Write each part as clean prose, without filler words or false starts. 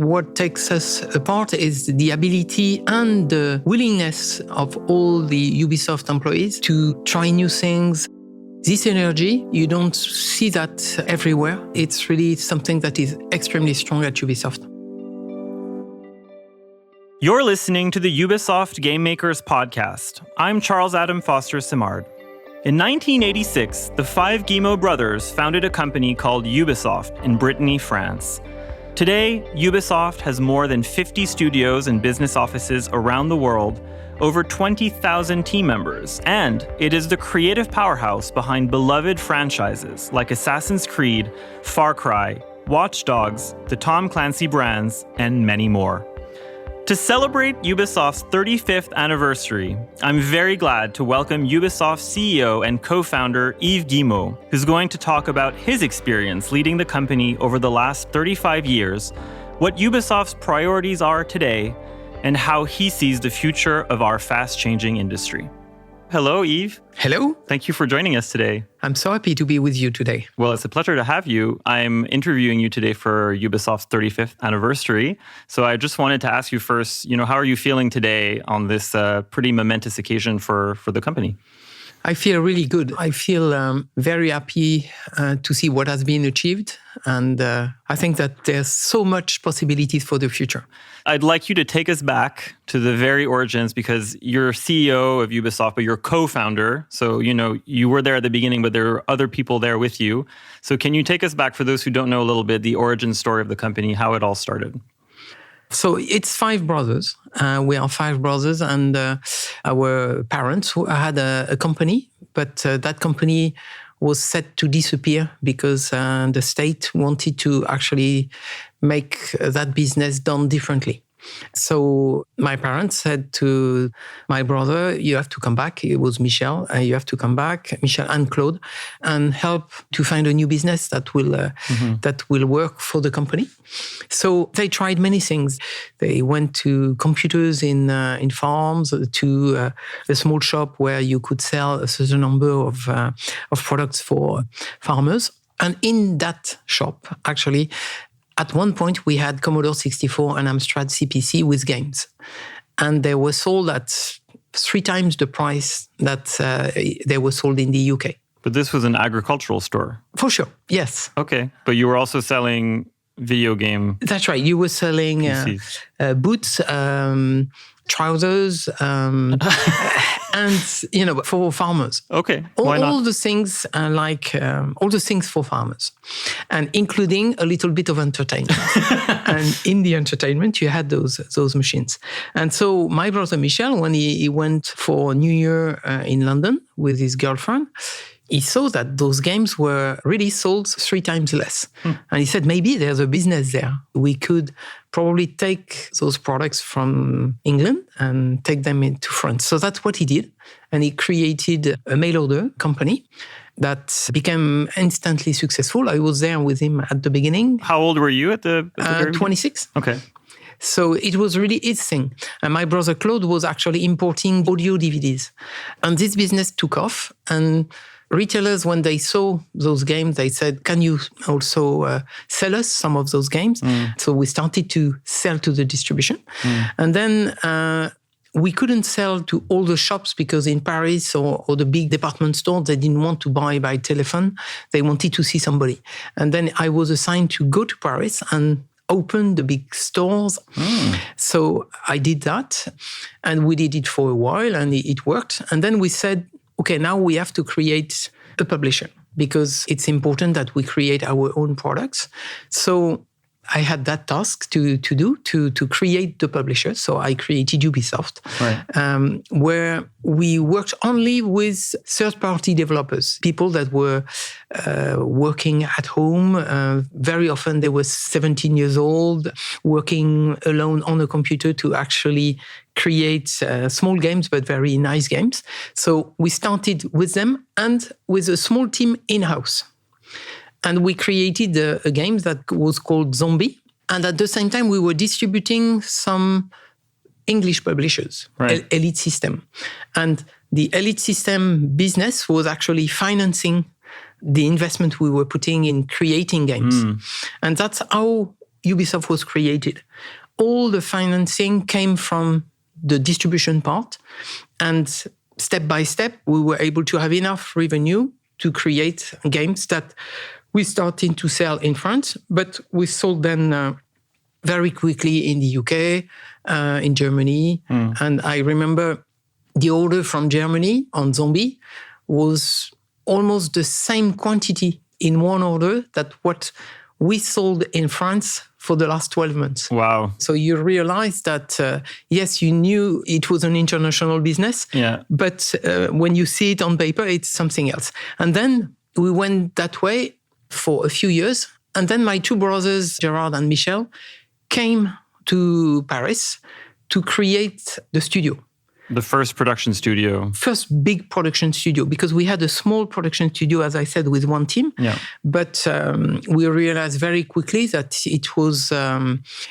what takes us apart is the ability and the willingness of all the Ubisoft employees to try new things. This energy, you don't see that everywhere. It's really something that is extremely strong at Ubisoft. You're listening to the Ubisoft Game Makers podcast. I'm Charles Adam Foster Simard. In 1986, the five Guillemot brothers founded a company called Ubisoft in Brittany, France. Today, Ubisoft has more than 50 studios and business offices around the world, over 20,000 team members, and it is the creative powerhouse behind beloved franchises like Assassin's Creed, Far Cry, Watch Dogs, the Tom Clancy brands, and many more. To celebrate Ubisoft's 35th anniversary, I'm very glad to welcome Ubisoft CEO and co-founder Yves Guillemot, who's going to talk about his experience leading the company over the last 35 years, what Ubisoft's priorities are today, and how he sees the future of our fast-changing industry. Hello, Yves. Hello. Thank you for joining us today. I'm so happy to be with you today. Well, it's a pleasure to have you. I'm interviewing you today for Ubisoft's 35th anniversary. So I just wanted to ask you first, how are you feeling today on this pretty momentous occasion for the company? I feel really good. I feel very happy to see what has been achieved. And I think that there's so much possibilities for the future. I'd like you to take us back to the very origins because you're CEO of Ubisoft, but you're co-founder. So, you were there at the beginning, but there are other people there with you. So can you take us back, for those who don't know a little bit, the origin story of the company, how it all started? So it's five brothers. We are five brothers, and our parents who had a company, but that company was set to disappear because the state wanted to actually make that business done differently. So my parents said to my brother, you have to come back. It was Michel. You have to come back, Michel and Claude, and help to find a new business that will work for the company. So they tried many things. They went to computers in farms, to a small shop where you could sell a certain number of products for farmers. And in that shop, actually, at one point, we had Commodore 64 and Amstrad CPC with games. And they were sold at 3 times the price that they were sold in the UK. But this was an agricultural store? For sure, yes. Okay, but you were also selling video game... That's right. You were selling boots, trousers, and for farmers. Okay, why not? All the things all the things for farmers, and including a little bit of entertainment. And in the entertainment, you had those machines. And so my brother Michel, when he went for New Year in London with his girlfriend, he saw that those games were really sold 3 times less. And he said, maybe there's a business there. We could probably take those products from England and take them into France. So that's what he did. And he created a mail order company that became instantly successful. I was there with him at the beginning. How old were you at the 26. Okay. So it was really his thing. And my brother Claude was actually importing audio DVDs. And this business took off. And retailers, when they saw those games, they said, can you also sell us some of those games? So we started to sell to the distribution. And then we couldn't sell to all the shops because in Paris or the big department stores, they didn't want to buy by telephone. They wanted to see somebody. And then I was assigned to go to Paris and open the big stores. So I did that. And we did it for a while and it worked. And then we said, okay, now we have to create a publisher because it's important that we create our own products. So I had that task to create the publisher. So I created Ubisoft, where we worked only with third-party developers, people that were working at home. Very often they were 17 years old, working alone on a computer to actually create small games, but very nice games. So we started with them and with a small team in-house. And we created a game that was called Zombie. And at the same time, we were distributing some English publishers, Elite System. And the Elite System business was actually financing the investment we were putting in creating games. And that's how Ubisoft was created. All the financing came from the distribution part. And step by step, we were able to have enough revenue to create games that we started to sell in France, but we sold them very quickly in the UK, in Germany. And I remember the order from Germany on Zombie was almost the same quantity in one order that what we sold in France for the last 12 months. Wow. So you realize that, yes, you knew it was an international business, but when you see it on paper, it's something else. And then we went that way for a few years. And then my two brothers, Gerard and Michel, came to Paris to create the studio. The first production studio. First big production studio, because we had a small production studio, as I said, with one team. Yeah. But we realized very quickly that it was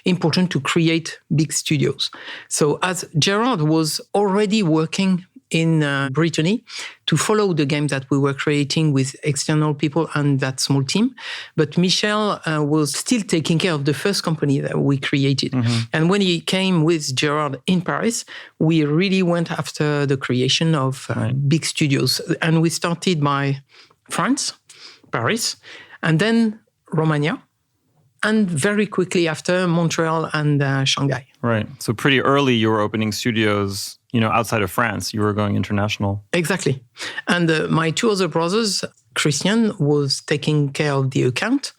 important to create big studios. So as Gerard was already working in Brittany to follow the game that we were creating with external people and that small team. But Michel was still taking care of the first company that we created. And when he came with Gerard in Paris, we really went after the creation of big studios. And we started by France, Paris, and then Romania. And very quickly after, Montreal and Shanghai. Right. So pretty early you were opening studios, outside of France. You were going international. Exactly. And my two other brothers, Christian was taking care of the account,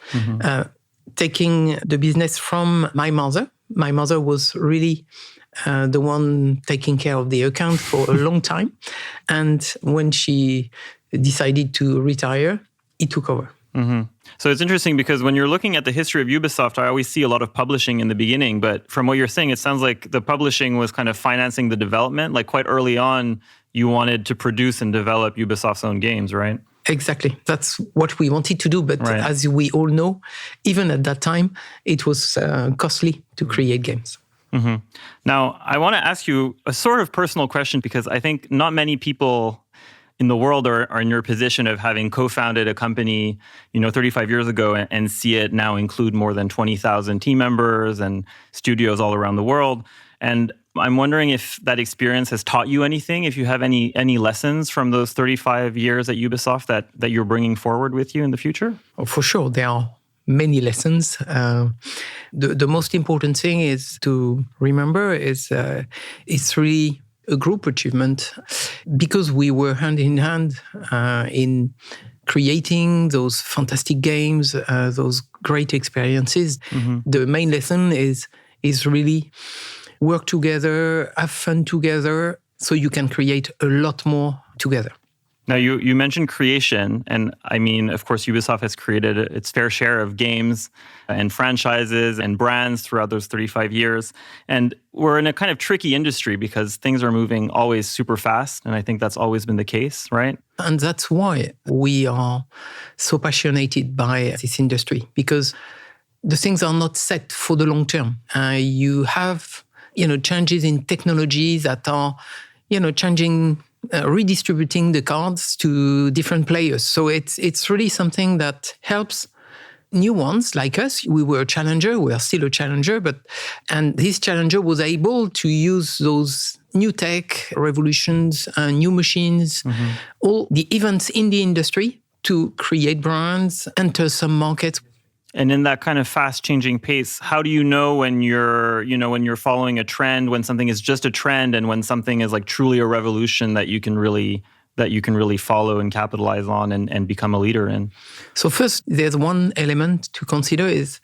taking the business from my mother. My mother was really the one taking care of the account for a long time. And when she decided to retire, he took over. So it's interesting because when you're looking at the history of Ubisoft, I always see a lot of publishing in the beginning. But from what you're saying, it sounds like the publishing was kind of financing the development. Like quite early on, you wanted to produce and develop Ubisoft's own games, right? Exactly. That's what we wanted to do. But as we all know, even at that time, it was costly to create games. Now, I want to ask you a sort of personal question because I think not many people in the world are in your position of having co-founded a company, 35 years ago and see it now include more than 20,000 team members and studios all around the world. And I'm wondering if that experience has taught you anything, if you have any lessons from those 35 years at Ubisoft that you're bringing forward with you in the future? Oh, for sure, there are many lessons. The most important thing is to remember is it's really a group achievement because we were hand in hand in creating those fantastic games, those great experiences. The main lesson is really work together, have fun together, so you can create a lot more together. Now, you mentioned creation, and I mean, of course, Ubisoft has created its fair share of games and franchises and brands throughout those 35 years. And we're in a kind of tricky industry because things are moving always super fast, and I think that's always been the case, right? And that's why we are so passionate by this industry, because the things are not set for the long term. You have, changes in technology that are, changing, redistributing the cards to different players. So it's really something that helps new ones like us. We were a challenger, we are still a challenger, and this challenger was able to use those new tech revolutions, new machines, all the events in the industry to create brands, enter some markets. And in that kind of fast-changing pace, how do you know when you're following a trend, when something is just a trend, and when something is like truly a revolution that you can really follow and capitalize on and become a leader in? So first, there's one element to consider is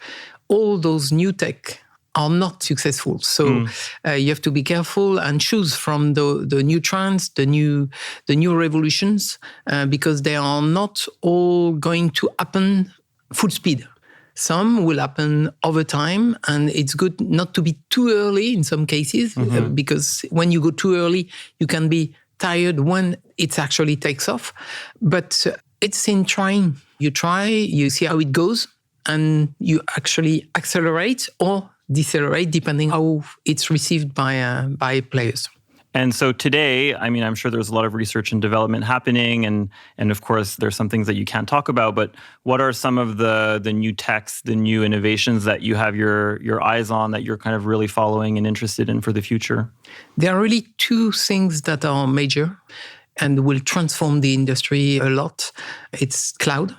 all those new tech are not successful. So you have to be careful and choose from the new trends, the new revolutions, because they are not all going to happen full speed. Some will happen over time, and it's good not to be too early in some cases, because when you go too early, you can be tired when it actually takes off. But it's in trying. You try, you see how it goes, and you actually accelerate or decelerate depending how it's received by players. And so today, I mean, I'm sure there's a lot of research and development happening, and of course, there's some things that you can't talk about. But what are some of the new techs, the new innovations that you have your eyes on, that you're kind of really following and interested in for the future? There are really two things that are major and will transform the industry a lot. It's cloud.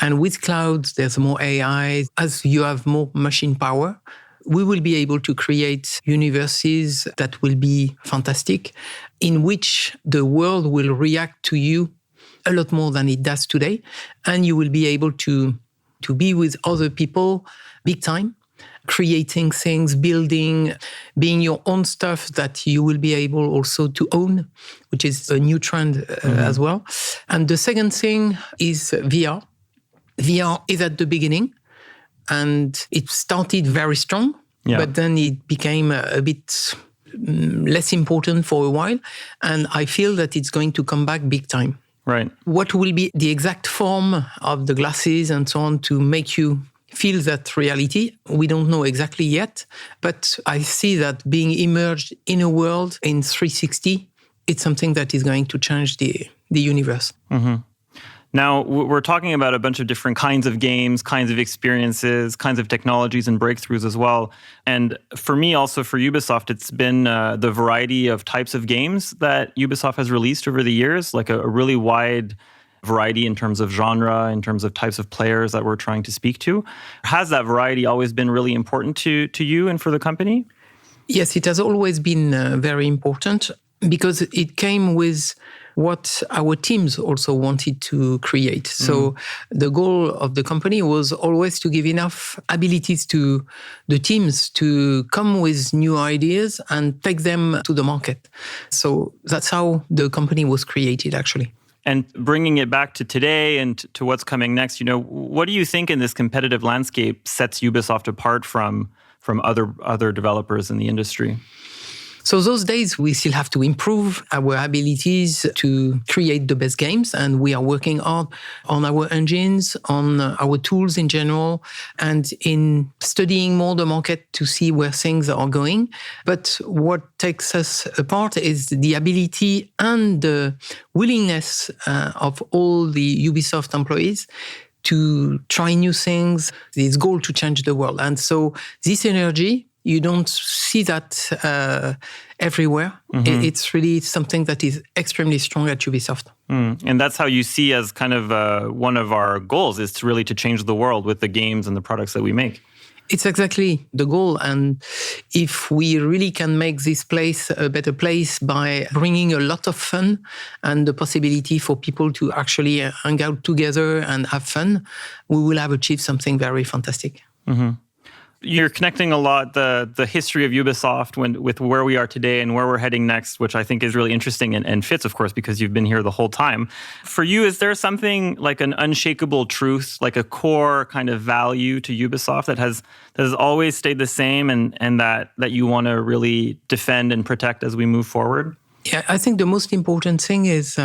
And with cloud, there's more AI. As you have more machine power, we will be able to create universes that will be fantastic, in which the world will react to you a lot more than it does today. And you will be able to be with other people big time, creating things, building, being your own stuff that you will be able also to own, which is a new trend as well. And the second thing is VR. VR is at the beginning. And it started very strong, but then it became a bit less important for a while. And I feel that it's going to come back big time. Right. What will be the exact form of the glasses and so on to make you feel that reality? We don't know exactly yet. But I see that being immersed in a world in 360, it's something that is going to change the universe. Mm-hmm. Now, we're talking about a bunch of different kinds of games, kinds of experiences, kinds of technologies and breakthroughs as well. And for me, also for Ubisoft, it's been the variety of types of games that Ubisoft has released over the years, like a really wide variety in terms of genre, in terms of types of players that we're trying to speak to. Has that variety always been really important to you and for the company? Yes, it has always been very important because it came with what our teams also wanted to create. So the goal of the company was always to give enough abilities to the teams to come with new ideas and take them to the market. So that's how the company was created, actually. And bringing it back to today and to what's coming next, what do you think in this competitive landscape sets Ubisoft apart from other developers in the industry? So those days, we still have to improve our abilities to create the best games. And we are working hard on our engines, on our tools in general, and in studying more the market to see where things are going. But what takes us apart is the ability and the willingness of all the Ubisoft employees to try new things, this goal to change the world. And so this energy, you don't see that everywhere. Mm-hmm. It's really something that is extremely strong at Ubisoft. And that's how you see as kind of one of our goals is to really to change the world with the games and the products that we make. It's exactly the goal. And if we really can make this place a better place by bringing a lot of fun and the possibility for people to actually hang out together and have fun, we will have achieved something very fantastic. Mm-hmm. You're connecting a lot the history of Ubisoft with where we are today and where we're heading next, which I think is really interesting and fits, of course, because you've been here the whole time. For you, is there something like an unshakable truth, like a core kind of value to Ubisoft that has always stayed the same and that you want to really defend and protect as we move forward? Yeah, I think the most important thing is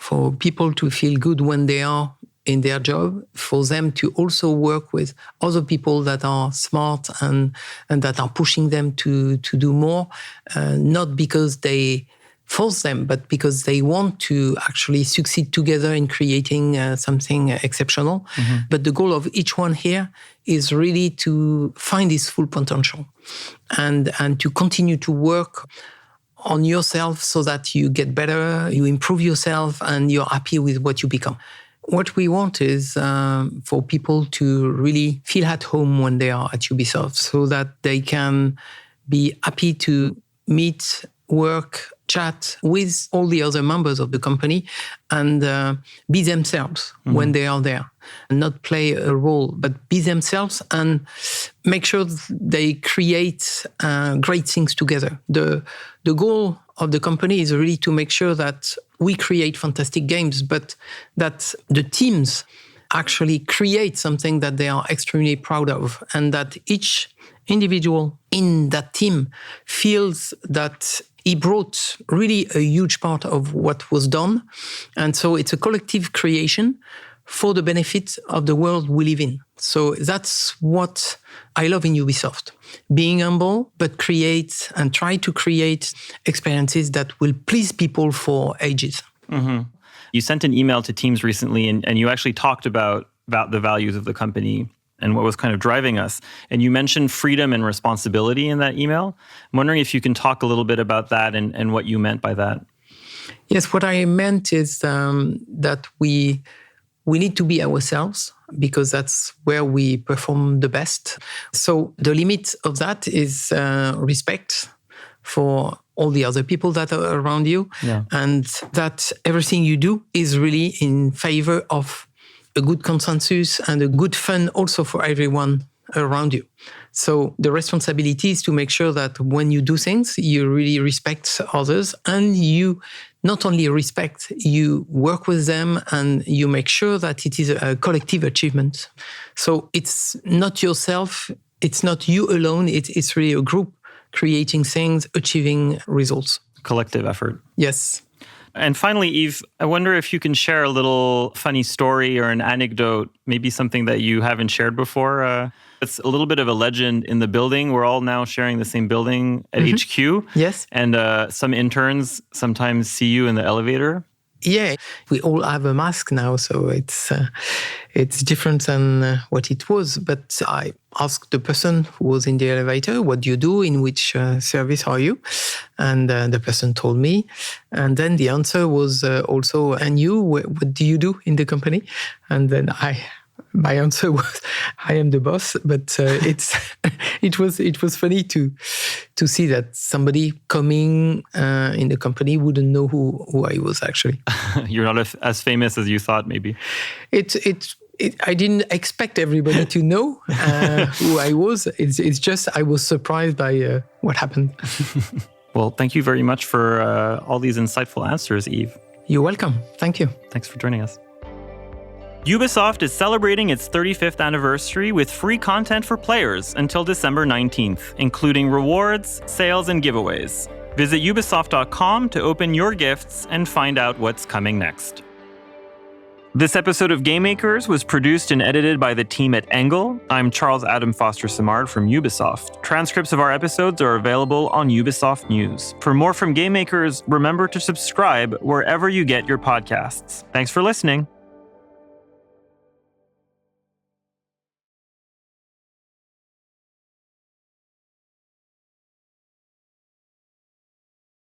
for people to feel good when they are in their job, for them to also work with other people that are smart and that are pushing them to do more, not because they force them, but because they want to actually succeed together in creating something exceptional. Mm-hmm. But the goal of each one here is really to find his full potential and to continue to work on yourself so that you get better, you improve yourself, and you're happy with what you become. What we want is for people to really feel at home when they are at Ubisoft so that they can be happy to meet, work, chat with all the other members of the company and be themselves when they are there. And not play a role, but be themselves and make sure they create great things together. The goal of the company is really to make sure that we create fantastic games, but that the teams actually create something that they are extremely proud of, and that each individual in that team feels that he brought really a huge part of what was done. And so it's a collective creation for the benefit of the world we live in. So that's what I love in Ubisoft. Being humble, but create and try to create experiences that will please people for ages. Mm-hmm. You sent an email to teams recently, and you actually talked about the values of the company and what was kind of driving us. And you mentioned freedom and responsibility in that email. I'm wondering if you can talk a little bit about that and what you meant by that. Yes, what I meant is that we need to be ourselves, because that's where we perform the best. So the limit of that is respect for all the other people that are around you, and that everything you do is really in favor of a good consensus and a good fun also for everyone around you. So the responsibility is to make sure that when you do things, you really respect others, and you not only respect, you work with them and you make sure that it is a collective achievement. So it's not yourself, it's not you alone, it's really a group creating things, achieving results. Collective effort. Yes. And finally, Yves, I wonder if you can share a little funny story or an anecdote, maybe something that you haven't shared before. It's a little bit of a legend in the building. We're all now sharing the same building at HQ. Yes. And some interns sometimes see you in the elevator. Yeah, we all have a mask now, so it's different than what it was. But I asked the person who was in the elevator, what do you do? In which service are you? And the person told me. And then the answer was also, and you, what do you do in the company? And then my answer was, I am the boss. But it was funny to see that somebody coming in the company wouldn't know who I was actually. You're not as famous as you thought, maybe. I didn't expect everybody to know who I was. It's just I was surprised by what happened. Well, thank you very much for all these insightful answers, Yves. You're welcome. Thank you. Thanks for joining us. Ubisoft is celebrating its 35th anniversary with free content for players until December 19th, including rewards, sales, and giveaways. Visit Ubisoft.com to open your gifts and find out what's coming next. This episode of Game Makers was produced and edited by the team at Engel. I'm Charles Adam Foster Simard from Ubisoft. Transcripts of our episodes are available on Ubisoft News. For more from Game Makers, remember to subscribe wherever you get your podcasts. Thanks for listening.